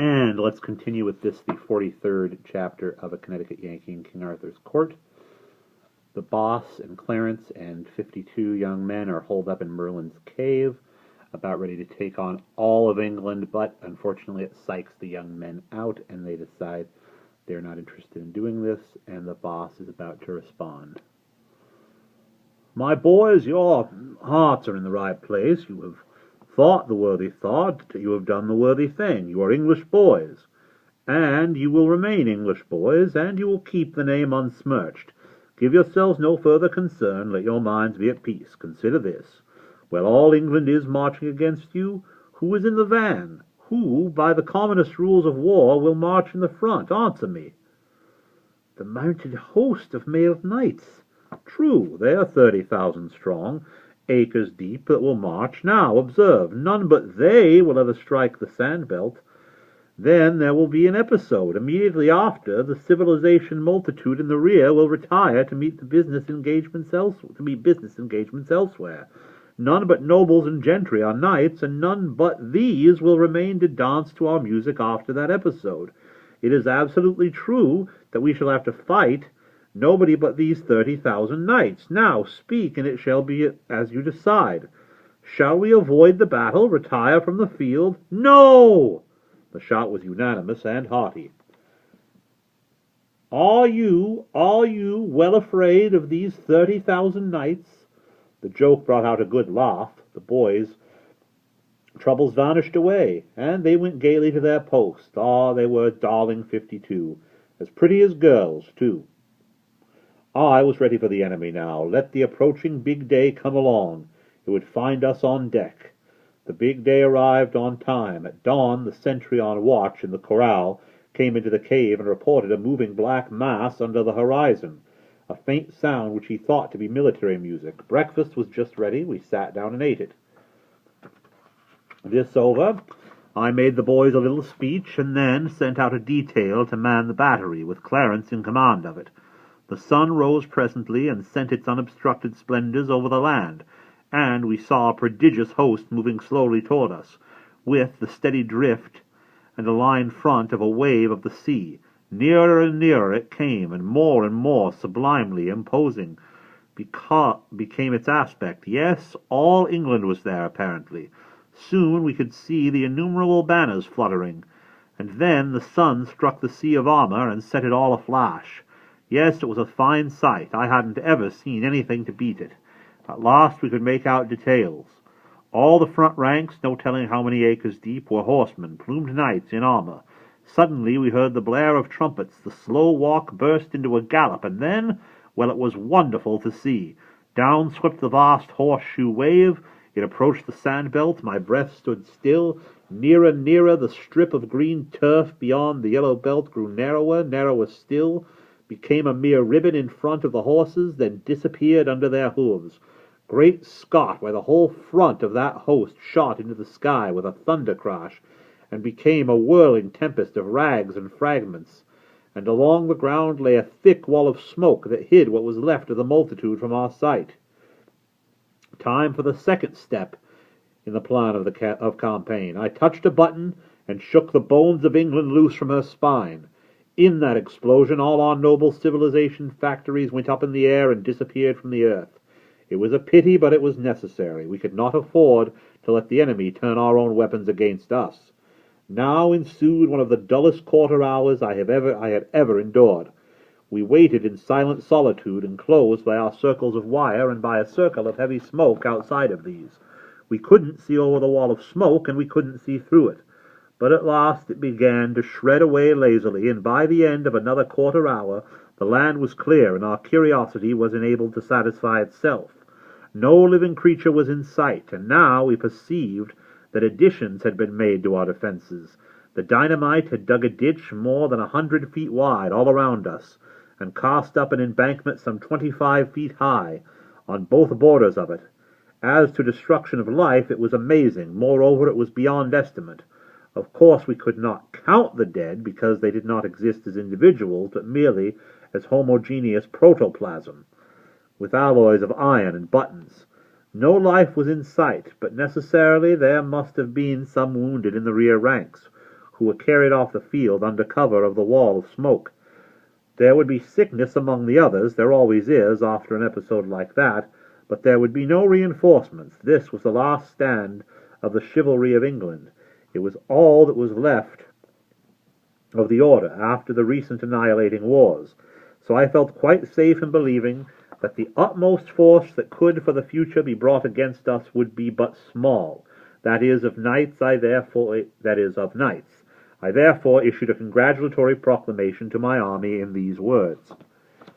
And let's continue with this, the 43rd chapter of A Connecticut Yankee in King Arthur's Court. The boss and Clarence and 52 young men are holed up in Merlin's cave, about ready to take on all of England, but unfortunately it psychs the young men out, and they decide they're not interested in doing this, and the boss is about to respond. My boys, your hearts are in the right place. You have thought the worthy thought. You have done the worthy thing. You are English boys, and you will remain English boys, and you will keep the name unsmirched. Give yourselves no further concern. Let your minds be at peace. Consider this. While all England is marching against you, who is in the van? Who, by the commonest rules of war, will march in the front? Answer me. The mounted host of mailed knights. True, they are 30,000 strong, acres deep, that will march. Now, observe, none but they will ever strike the sand-belt. Then there will be an episode. Immediately after, the civilization multitude in the rear will retire to meet business engagements elsewhere. None but nobles and gentry are knights, and none but these will remain to dance to our music after that episode. It is absolutely true that we shall have to fight nobody but these 30,000 knights. Now speak, and it shall be as you decide. Shall we avoid the battle, retire from the field? No! The shout was unanimous and hearty. Are you well afraid of these 30,000 knights? The joke brought out a good laugh. The boys' troubles vanished away, and they went gaily to their post. They were darling 52, as pretty as girls, too. I was ready for the enemy now. Let the approaching big day come along. It would find us on deck. The big day arrived on time. At dawn, the sentry on watch in the corral came into the cave and reported a moving black mass under the horizon, a faint sound which he thought to be military music. Breakfast was just ready. We sat down and ate it. This over, I made the boys a little speech, and then sent out a detail to man the battery, with Clarence in command of it. The sun rose presently, and sent its unobstructed splendors over the land, and we saw a prodigious host moving slowly toward us, with the steady drift and a line front of a wave of the sea. Nearer and nearer it came, and more sublimely imposing became its aspect. Yes, all England was there, apparently. Soon we could see the innumerable banners fluttering, and then the sun struck the sea of armor and set it all aflash. Yes, it was a fine sight. I hadn't ever seen anything to beat it. At last we could make out details. All the front ranks, no telling how many acres deep, were horsemen, plumed knights in armor. Suddenly we heard the blare of trumpets. The slow walk burst into a gallop, and then, well, it was wonderful to see. Down swept the vast horseshoe wave. It approached the sand-belt. My breath stood still. Nearer, the strip of green turf beyond the yellow belt grew narrower still, became a mere ribbon in front of the horses, then disappeared under their hooves. Great Scott, why the whole front of that host shot into the sky with a thunder crash, and became a whirling tempest of rags and fragments, and along the ground lay a thick wall of smoke that hid what was left of the multitude from our sight. Time for the second step in the plan of campaign. I touched a button and shook the bones of England loose from her spine. In that explosion all our noble civilization factories went up in the air and disappeared from the earth. It was a pity, but it was necessary. We could not afford to let the enemy turn our own weapons against us. Now ensued one of the dullest quarter hours I had ever endured. We waited in silent solitude, enclosed by our circles of wire and by a circle of heavy smoke outside of these. We couldn't see over the wall of smoke, and we couldn't see through it. But at last it began to shred away lazily, and by the end of another quarter hour the land was clear, and our curiosity was enabled to satisfy itself. No living creature was in sight, and now we perceived that additions had been made to our defenses. The dynamite had dug a ditch more than 100 feet wide all around us, and cast up an embankment some 25 feet high on both borders of it. As to destruction of life, it was amazing. Moreover, it was beyond estimate. Of course, we could not count the dead, because they did not exist as individuals, but merely as homogeneous protoplasm, with alloys of iron and buttons. No life was in sight, but necessarily there must have been some wounded in the rear ranks. who were carried off the field under cover of the wall of smoke. There would be sickness among the others, there always is after an episode like that, but there would be no reinforcements. This was the last stand of the chivalry of England. It was all that was left of the order after the recent annihilating wars. So I felt quite safe in believing that the utmost force that could for the future be brought against us would be but small. That is of knights. I therefore issued a congratulatory proclamation to my army in these words: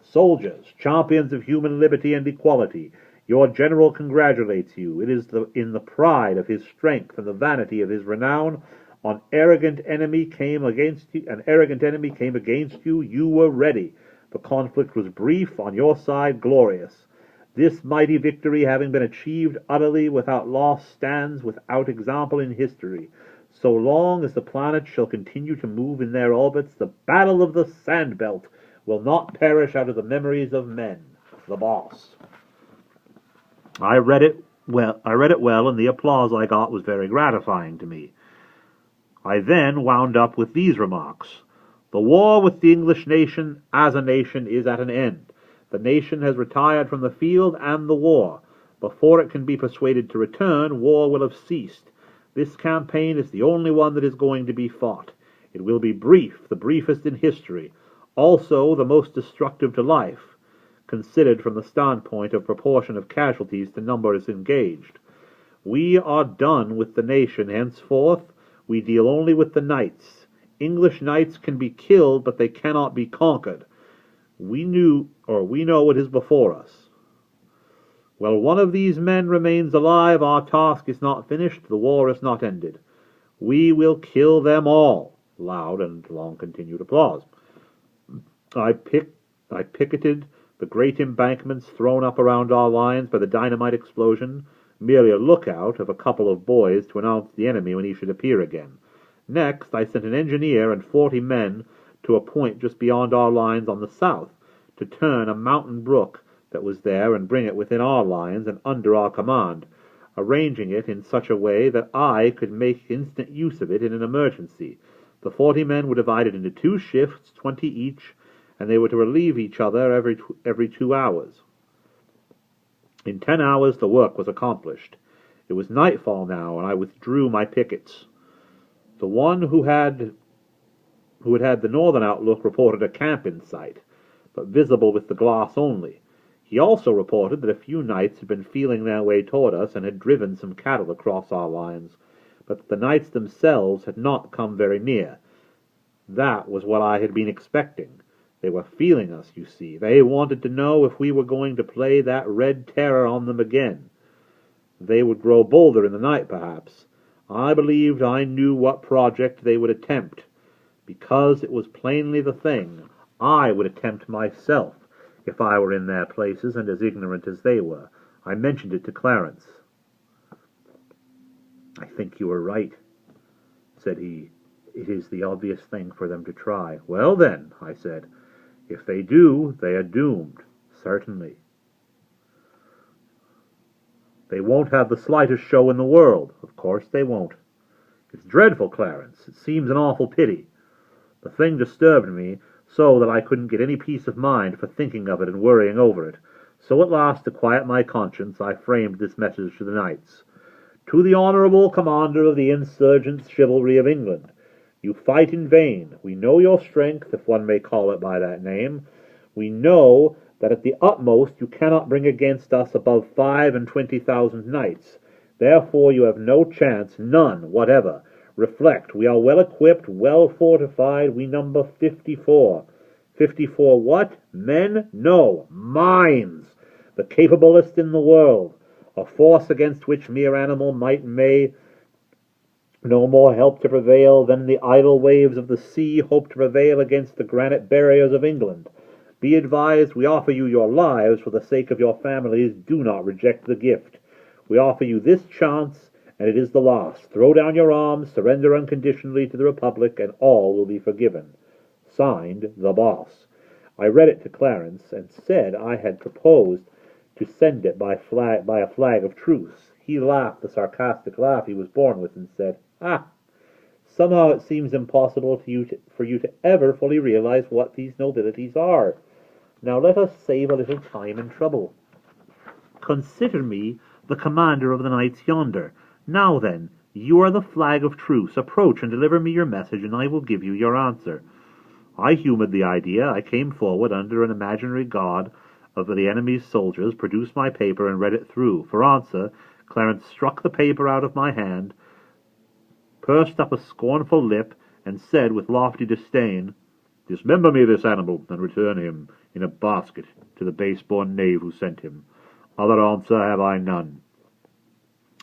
Soldiers, champions of human liberty and equality, your general congratulates you. It is in the pride of his strength and the vanity of his renown. An arrogant enemy came against you. You were ready. The conflict was brief, on your side glorious. This mighty victory, having been achieved utterly without loss, stands without example in history. So long as the planets shall continue to move in their orbits, the Battle of the Sand Belt will not perish out of the memories of men. The Boss. I read it well, and the applause I got was very gratifying to me. I then wound up with these remarks. The war with the English nation as a nation is at an end. The nation has retired from the field and the war. Before it can be persuaded to return, war will have ceased. This campaign is the only one that is going to be fought. It will be brief, the briefest in history, also the most destructive to life, considered from the standpoint of proportion of casualties to numbers engaged. We are done with the nation henceforth. We deal only with the knights. English knights can be killed, but they cannot be conquered. We know what is before us. While one of these men remains alive, our task is not finished, the war is not ended. We will kill them all. Loud and long-continued applause. I picketed the great embankments thrown up around our lines by the dynamite explosion, merely a lookout of a couple of boys to announce the enemy when he should appear again. Next, I sent an engineer and 40 men to a point just beyond our lines on the south, to turn a mountain brook that was there and bring it within our lines and under our command, arranging it in such a way that I could make instant use of it in an emergency. The 40 men were divided into 2 shifts, 20 each, and they were to relieve each other every 2 hours. In 10 hours the work was accomplished. It was nightfall now, and I withdrew my pickets. The one who had the northern outlook reported a camp in sight, but visible with the glass only. He also reported that a few knights had been feeling their way toward us and had driven some cattle across our lines, but that the knights themselves had not come very near. That was what I had been expecting. They were feeling us, you see. They wanted to know if we were going to play that red terror on them again. They would grow bolder in the night, perhaps. I believed I knew what project they would attempt. Because it was plainly the thing I would attempt myself if I were in their places and as ignorant as they were. I mentioned it to Clarence. "I think you are right," said he. "It is the obvious thing for them to try." "Well, then," I said, "if they do, they are doomed, certainly. They won't have the slightest show in the world. Of course they won't. It's dreadful, Clarence. It seems an awful pity. The thing disturbed me so that I couldn't get any peace of mind for thinking of it and worrying over it. So at last, to quiet my conscience, I framed this message to the knights. To the honourable commander of the insurgent chivalry of England, you fight in vain. We know your strength, if one may call it by that name. We know that at the utmost you cannot bring against us above 25,000 knights. Therefore you have no chance, none whatever. Reflect, we are well equipped, well fortified. We number 54. 54 what? Men? No, minds, the capablest in the world. A force against which mere animal might may no more help to prevail than the idle waves of the sea hope to prevail against the granite barriers of England. Be advised, we offer you your lives for the sake of your families. Do not reject the gift. We offer you this chance, and it is the last. Throw down your arms, surrender unconditionally to the Republic, and all will be forgiven. Signed, The Boss. I read it to Clarence, and said I had proposed to send it by a flag of truce. He laughed the sarcastic laugh he was born with, and said, "Ah, Somehow it seems impossible for you to ever fully realize what these nobilities are. Now let us save a little time and trouble. Consider me the commander of the knights yonder. Now then, you are the flag of truce. Approach and deliver me your message, and I will give you your answer. I humoured the idea. I came forward under an imaginary god of the enemy's soldiers, produced my paper, and read it through. For answer, Clarence struck the paper out of my hand, pursed up a scornful lip, and said with lofty disdain, "Dismember me this animal, and return him in a basket to the base-born knave who sent him. Other answer have I none."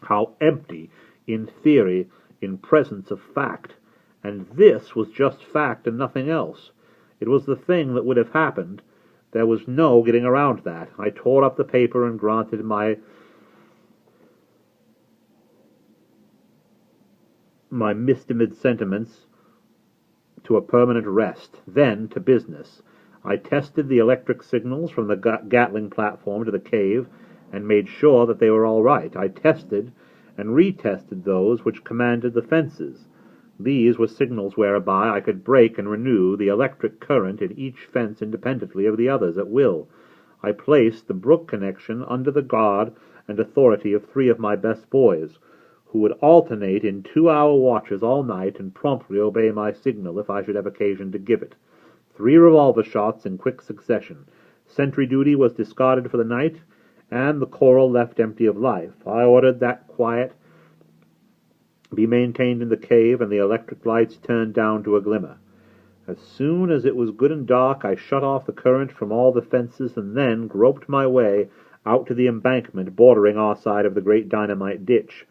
How empty, in theory, in presence of fact. And this was just fact and nothing else. It was the thing that would have happened. There was no getting around that. I tore up the paper and granted my mistimid sentiments to a permanent rest. Then to business. I tested the electric signals from the Gatling platform to the cave, and made sure that they were all right. I tested and retested those which commanded the fences. These were signals whereby I could break and renew the electric current in each fence independently of the others at will. I placed the brook connection under the guard and authority of 3 of my best boys, who would alternate in 2-hour watches all night and promptly obey my signal if I should have occasion to give it. 3 revolver shots in quick succession. Sentry duty was discarded for the night, and the choral left empty of life. I ordered that quiet be maintained in the cave, and the electric lights turned down to a glimmer. As soon as it was good and dark, I shut off the current from all the fences, and then groped my way out to the embankment bordering our side of the great dynamite ditch.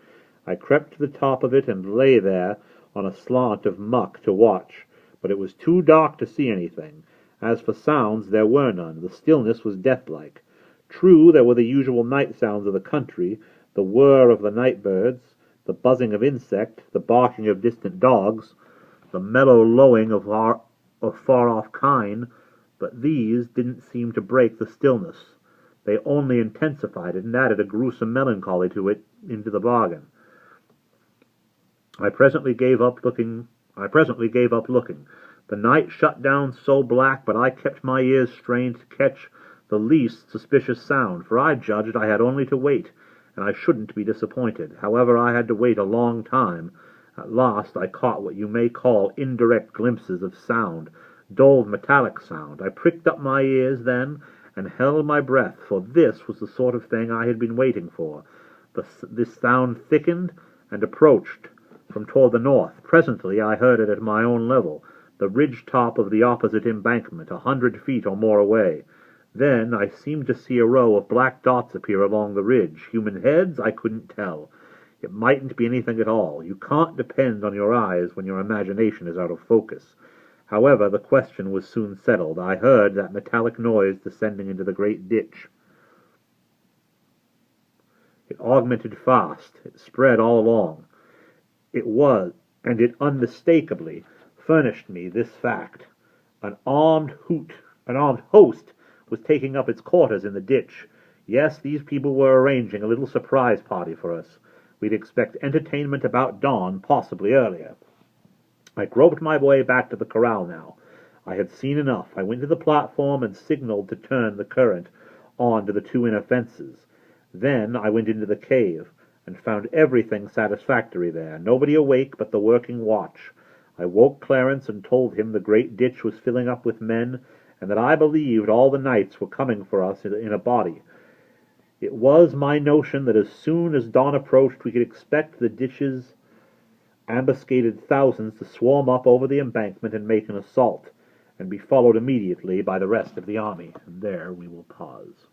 I crept to the top of it and lay there on a slant of muck to watch, but it was too dark to see anything. As for sounds, there were none. The stillness was deathlike. True, there were the usual night sounds of the country, the whir of the night birds, the buzzing of insect, the barking of distant dogs, the mellow lowing of far-off kine, but these didn't seem to break the stillness. They only intensified it and added a gruesome melancholy to it into the bargain. I presently gave up looking. The night shut down so black, but I kept my ears strained to catch the least suspicious sound, for I judged I had only to wait, and I shouldn't be disappointed. However, I had to wait a long time. At last I caught what you may call indirect glimpses of sound, dull metallic sound. I pricked up my ears then and held my breath, for this was the sort of thing I had been waiting for. This sound thickened and approached from toward the north. Presently I heard it at my own level, the ridge top of the opposite embankment, 100 feet or more away. Then I seemed to see a row of black dots appear along the ridge. Human heads? I couldn't tell. It mightn't be anything at all. You can't depend on your eyes when your imagination is out of focus. However, the question was soon settled. I heard that metallic noise descending into the great ditch. It augmented fast. It spread all along. It unmistakably furnished me this fact. An armed host was taking up its quarters in the ditch. Yes, these people were arranging a little surprise party for us. We'd expect entertainment about dawn, possibly earlier. I groped my way back to the corral now. I had seen enough. I went to the platform and signaled to turn the current on to the 2 inner fences. Then I went into the cave and found everything satisfactory there. Nobody awake but the working watch. I woke Clarence and told him the great ditch was filling up with men, and that I believed all the knights were coming for us in a body. It was my notion that as soon as dawn approached we could expect the ditch's ambuscaded thousands to swarm up over the embankment and make an assault, and be followed immediately by the rest of the army. And there we will pause.